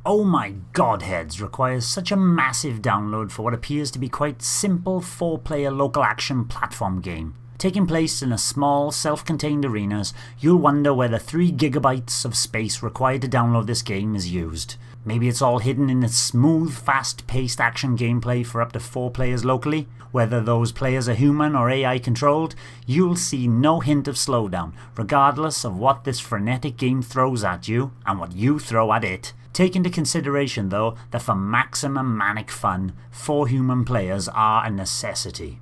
Oh My Godheads requires such a massive download for what appears to be quite simple 4-player local action platform game. Taking place in a small, self-contained arenas, you'll wonder where the 3 gigabytes of space required to download this game is used. Maybe it's all hidden in its smooth, fast-paced action gameplay for up to 4 players locally. Whether those players are human or AI controlled, you'll see no hint of slowdown, regardless of what this frenetic game throws at you and what you throw at it. Take into consideration though that for maximum manic fun, 4 human players are a necessity.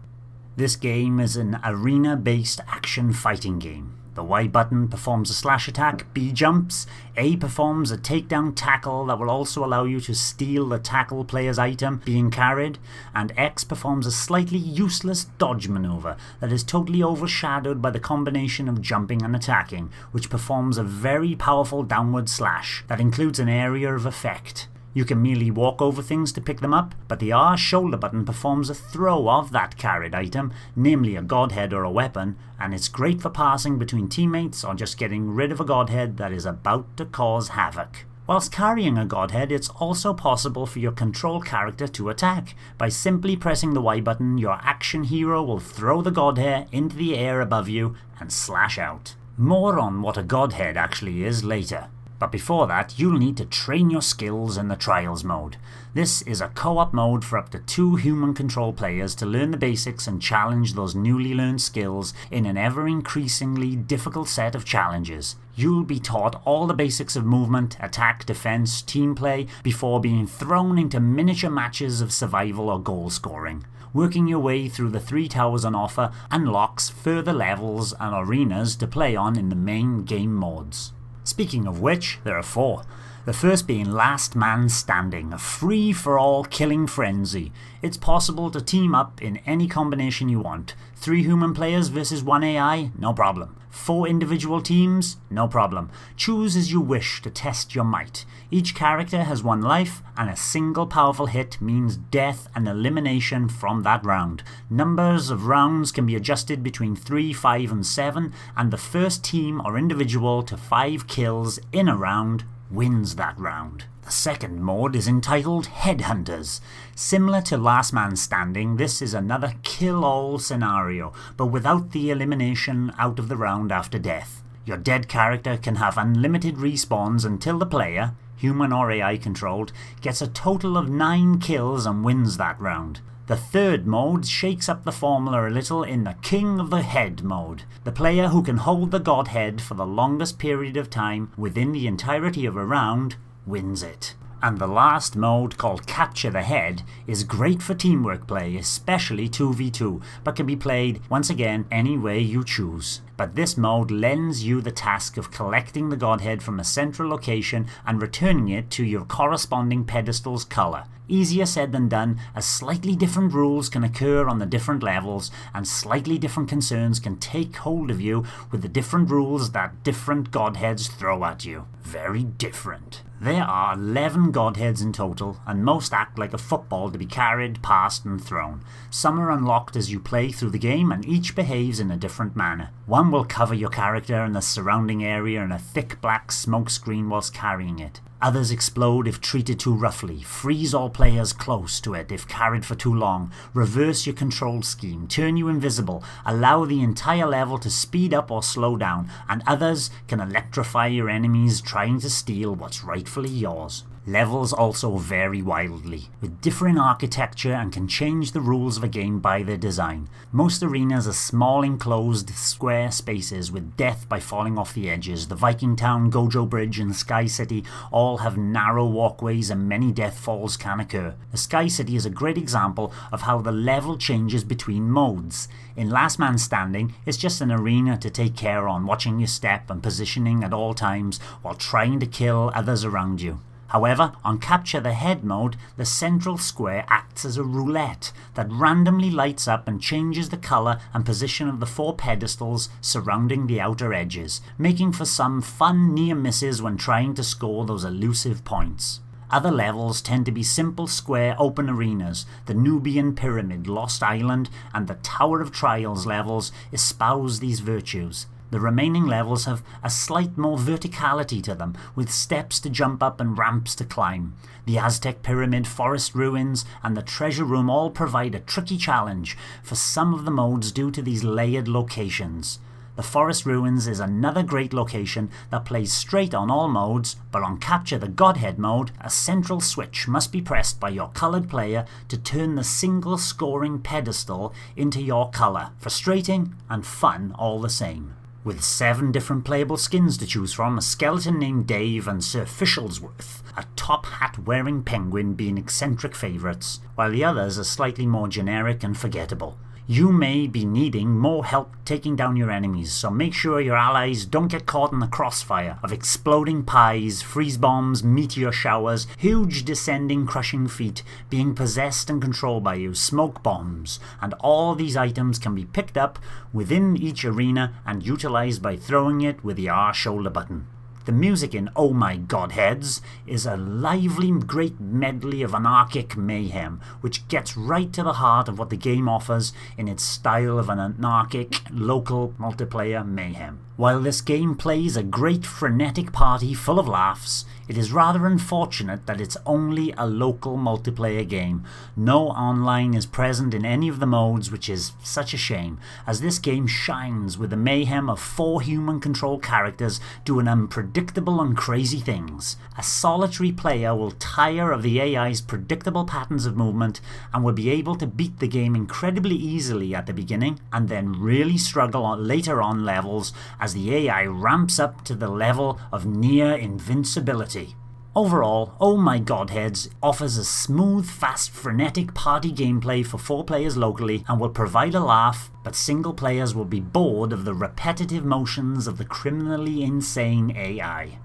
This game is an arena-based action fighting game. The Y button performs a slash attack, B jumps, A performs a takedown tackle that will also allow you to steal the tackle player's item being carried, and X performs a slightly useless dodge maneuver that is totally overshadowed by the combination of jumping and attacking, which performs a very powerful downward slash that includes an area of effect. You can merely walk over things to pick them up, but the R shoulder button performs a throw of that carried item, namely a godhead or a weapon, and it's great for passing between teammates or just getting rid of a godhead that is about to cause havoc. Whilst carrying a godhead, it's also possible for your control character to attack. By simply pressing the Y button, your action hero will throw the godhead into the air above you and slash out. More on what a godhead actually is later. But before that, you'll need to train your skills in the Trials mode. This is a co-op mode for up to 2 human control players to learn the basics and challenge those newly learned skills in an ever-increasingly difficult set of challenges. You'll be taught all the basics of movement, attack, defense, team play, before being thrown into miniature matches of survival or goal scoring. Working your way through the 3 towers on offer unlocks further levels and arenas to play on in the main game modes. Speaking of which, there are 4. The first being Last Man Standing, a free-for-all killing frenzy. It's possible to team up in any combination you want. 3 human players versus 1 AI? No problem. 4 individual teams? No problem. Choose as you wish to test your might. Each character has 1 life, and a single powerful hit means death and elimination from that round. Numbers of rounds can be adjusted between 3, 5 and 7, and the first team or individual to 5 kills in a round wins that round. The second mode is entitled Headhunters. Similar to Last Man Standing, this is another kill-all scenario, but without the elimination out of the round after death. Your dead character can have unlimited respawns until the player, human or AI controlled, gets a total of 9 kills and wins that round. The third mode shakes up the formula a little in the King of the Head mode. The player who can hold the godhead for the longest period of time within the entirety of a round wins it. And the last mode, called Capture the Head, is great for teamwork play, especially 2v2, but can be played, once again, any way you choose. But this mode lends you the task of collecting the godhead from a central location and returning it to your corresponding pedestal's colour. Easier said than done, as slightly different rules can occur on the different levels, and slightly different concerns can take hold of you with the different rules that different godheads throw at you. Very different. There are 11 godheads in total, and most act like a football to be carried, passed and thrown. Some are unlocked as you play through the game, and each behaves in a different manner. One will cover your character and the surrounding area in a thick black smoke screen whilst carrying it. Others explode if treated too roughly, freeze all players close to it if carried for too long, reverse your control scheme, turn you invisible, allow the entire level to speed up or slow down, and others can electrify your enemies trying to steal what's rightfully yours. Levels also vary wildly, with differing architecture, and can change the rules of a game by their design. Most arenas are small enclosed square spaces with death by falling off the edges. The Viking Town, Gojo Bridge and Sky City all have narrow walkways and many death falls can occur. The Sky City is a great example of how the level changes between modes. In Last Man Standing, it's just an arena to take care on, watching your step and positioning at all times while trying to kill others around you. However, on Capture the Head mode, the central square acts as a roulette that randomly lights up and changes the colour and position of the 4 pedestals surrounding the outer edges, making for some fun near misses when trying to score those elusive points. Other levels tend to be simple square open arenas. The Nubian Pyramid, Lost Island and the Tower of Trials levels espouse these virtues. The remaining levels have a slight more verticality to them, with steps to jump up and ramps to climb. The Aztec Pyramid, forest ruins, and the treasure room all provide a tricky challenge for some of the modes due to these layered locations. The forest ruins is another great location that plays straight on all modes, but on Capture the Godhead mode, a central switch must be pressed by your coloured player to turn the single scoring pedestal into your colour. Frustrating and fun all the same. With 7 different playable skins to choose from, a skeleton named Dave and Sir Fishlesworth, a top hat-wearing penguin being eccentric favourites, while the others are slightly more generic and forgettable. You may be needing more help taking down your enemies, so make sure your allies don't get caught in the crossfire of exploding pies, freeze bombs, meteor showers, huge descending crushing feet being possessed and controlled by you, smoke bombs, and all these items can be picked up within each arena and utilised by throwing it with the R shoulder button. The music in Oh My Godheads is a lively, great medley of anarchic mayhem, which gets right to the heart of what the game offers in its style of an anarchic, local multiplayer mayhem. While this game plays a great frenetic party full of laughs, it is rather unfortunate that it's only a local multiplayer game. No online is present in any of the modes, which is such a shame, as this game shines with the mayhem of 4 human-controlled characters doing unpredictable and crazy things. A solitary player will tire of the AI's predictable patterns of movement and will be able to beat the game incredibly easily at the beginning and then really struggle later on levels as the AI ramps up to the level of near invincibility. Overall, Oh My Godheads offers a smooth, fast, frenetic party gameplay for 4 players locally and will provide a laugh, but single players will be bored of the repetitive motions of the criminally insane AI.